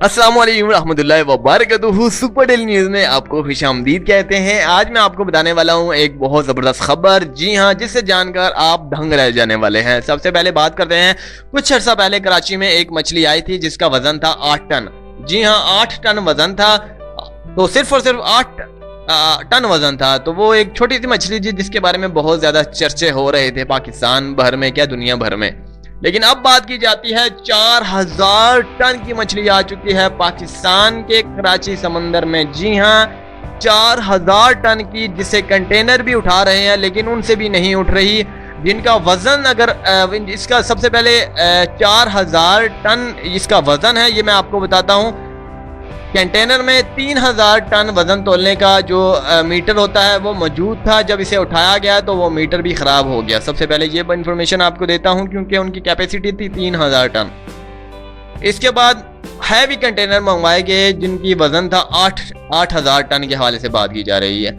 अस्सलाम वालेकुम रहमतुल्लाहि व बरकातुहू। सुपर डेली न्यूज़ में आपको खुशामदीद कहते हैं। आज मैं आपको बताने वाला हूं एक बहुत ज़बरदस्त खबर, जी हां, जिससे जानकर आप दंग रह जाने वाले हैं। सबसे पहले बात करते हैं, कुछ अर्सा पहले कराची में एक मछली आई थी जिसका वजन था 8 टन। जी हां, 8 टन वजन था, तो सिर्फ और सिर्फ 8 टन वजन था। तो वो एक छोटी सी मछली थी जिसके बारे में बहुत ज्यादा चर्चे हो रहे थे पाकिस्तान भर में, क्या दुनिया भर में। लेकिन अब बात की जाती है 4000 टन की मछली आ चुकी है पाकिस्तान के कराची समंदर में। जी हां, 4000 टन की, जिसे कंटेनर भी उठा रहे हैं लेकिन उनसे भी नहीं उठ रही, जिनका वजन अगर इसका सबसे पहले 4000 टन इसका वजन है, ये मैं आपको बताता हूं। कंटेनर में 3000 टन वजन तोलने का जो मीटर होता है वो मौजूद था। जब इसे उठाया गया तो वो मीटर भी ख़राब हो गया। सबसे पहले ये इन्फॉर्मेशन आपको देता हूं क्योंकि उनकी कैपेसिटी थी 3000 टन। इसके बाद हैवी कंटेनर मंगवाए गए जिनकी वजन था 8000 टन के हवाले से बात की जा रही है।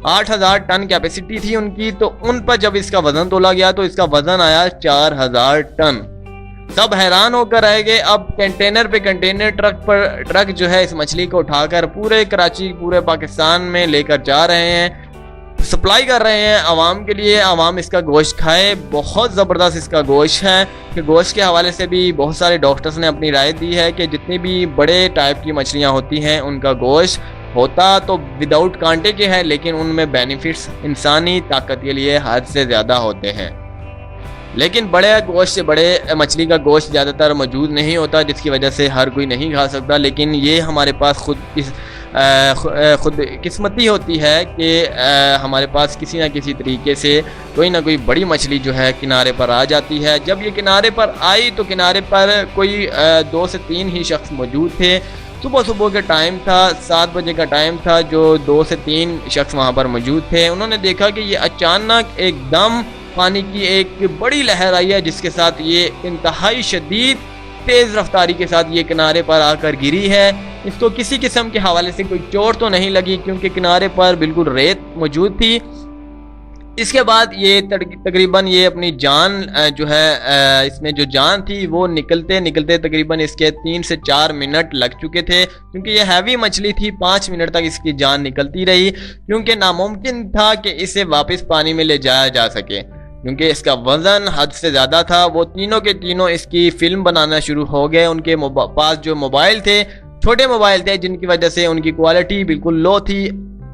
8000 टन कैपेसिटी थी उनकी, तो उन पर जब इसका वजन तोला गया तो इसका वजन आया 4000 टन। सब हैरान होकर रह गए। अब कंटेनर पे कंटेनर, ट्रक जो है इस मछली को उठाकर पूरे कराची, पूरे पाकिस्तान में लेकर जा रहे हैं, सप्लाई कर रहे हैं आवाम के लिए। आवाम इसका गोश्त खाए, बहुत ज़बरदस्त इसका गोश्त है। कि गोश्त के हवाले से भी बहुत सारे डॉक्टर्स ने अपनी राय दी है कि जितनी भी बड़े टाइप की मछलियाँ होती हैं उनका गोश्त होता तो विदाउट कांटे के है, लेकिन उनमें बेनिफिट्स इंसानी ताकत के लिए हद से ज़्यादा होते हैं। लेकिन बड़े गोश्त से बड़े मछली का गोश्त ज़्यादातर मौजूद नहीं होता, जिसकी वजह से हर कोई नहीं खा सकता। लेकिन ये हमारे पास खुद किस्मती होती है कि हमारे पास किसी ना किसी तरीके से कोई ना कोई बड़ी मछली जो है किनारे पर आ जाती है। जब ये किनारे पर आई तो किनारे पर कोई 2 से 3 ही शख्स मौजूद थे। सुबह के टाइम था, 7 बजे का टाइम था, जो 2 से 3 शख्स वहाँ पर मौजूद थे। उन्होंने देखा कि ये अचानक एकदम पानी की एक बड़ी लहर आई है, जिसके साथ ये इंतहाई शदीद तेज़ रफ्तारी के साथ ये किनारे पर आकर गिरी है। इसको किसी किस्म के हवाले से कोई चोट तो नहीं लगी क्योंकि किनारे पर बिल्कुल रेत मौजूद थी। इसके बाद ये तकरीबन ये अपनी जान जो है इसमें जो जान थी वो निकलते निकलते तकरीबन इसके 3 से 4 मिनट लग चुके थे, क्योंकि ये हैवी मछली थी। 5 मिनट तक इसकी जान निकलती रही क्योंकि नामुमकिन था कि इसे वापस पानी में ले जाया जा सके, क्योंकि इसका वजन हद से ज़्यादा था। वो तीनों के तीनों इसकी फिल्म बनाना शुरू हो गए। उनके पास जो मोबाइल थे, छोटे मोबाइल थे, जिनकी वजह से उनकी क्वालिटी बिल्कुल लो थी,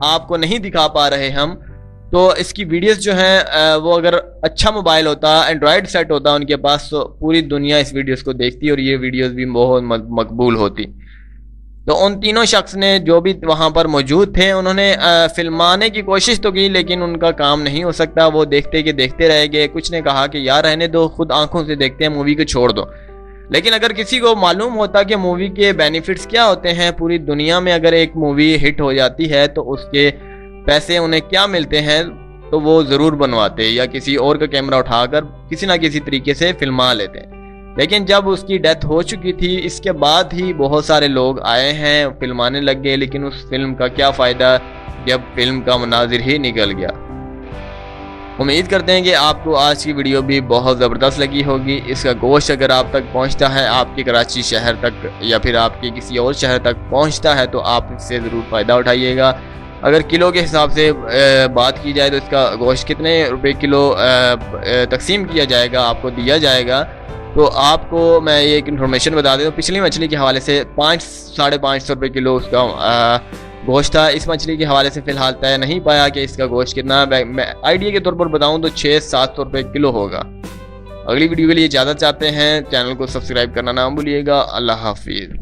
आपको नहीं दिखा पा रहे हम। तो इसकी वीडियोस जो हैं वो अगर अच्छा मोबाइल होता, एंड्रॉयड सेट होता उनके पास, तो पूरी दुनिया इस वीडियोस को देखती और ये वीडियोस भी बहुत मकबूल होती। तो उन तीनों शख्स ने जो भी वहाँ पर मौजूद थे उन्होंने फिल्माने की कोशिश तो की, लेकिन उनका काम नहीं हो सकता। वो देखते के देखते रह गए। कुछ ने कहा कि यार रहने दो, खुद आंखों से देखते हैं, मूवी को छोड़ दो। लेकिन अगर किसी को मालूम होता कि मूवी के बेनिफिट्स क्या होते हैं पूरी दुनिया में, अगर एक मूवी हिट हो जाती है तो उसके पैसे उन्हें क्या मिलते हैं, तो वो ज़रूर बनवाते या किसी और का कैमरा उठाकर किसी ना किसी तरीके से फिल्मा लेते। लेकिन जब उसकी डेथ हो चुकी थी, इसके बाद ही बहुत सारे लोग आए हैं, फिल्माने लग गए। लेकिन उस फिल्म का क्या फ़ायदा जब फिल्म का मनाजिर ही निकल गया। उम्मीद करते हैं कि आपको आज की वीडियो भी बहुत ज़बरदस्त लगी होगी। इसका गोश्त अगर आप तक पहुंचता है, आपके कराची शहर तक या फिर आपके किसी और शहर तक पहुंचता है, तो आप इससे ज़रूर फ़ायदा उठाइएगा। अगर किलो के हिसाब से बात की जाए तो इसका गोश्त कितने रुपए किलो तकसीम किया जाएगा, आपको दिया जाएगा, तो आपको मैं ये एक इन्फॉर्मेशन बता देता हूँ। पिछली मछली के हवाले से 500-550 रुपये किलो उसका गोश्त था। इस मछली के हवाले से फ़िलहाल तय नहीं पाया कि इसका गोश्त कितना। मैं आइडिया के तौर पर बताऊँ तो 600-700 रुपये किलो होगा। अगली वीडियो के लिए इजाज़त चाहते हैं, चैनल को सब्सक्राइब करना ना भूलिएगा। अल्लाह हाफिज़।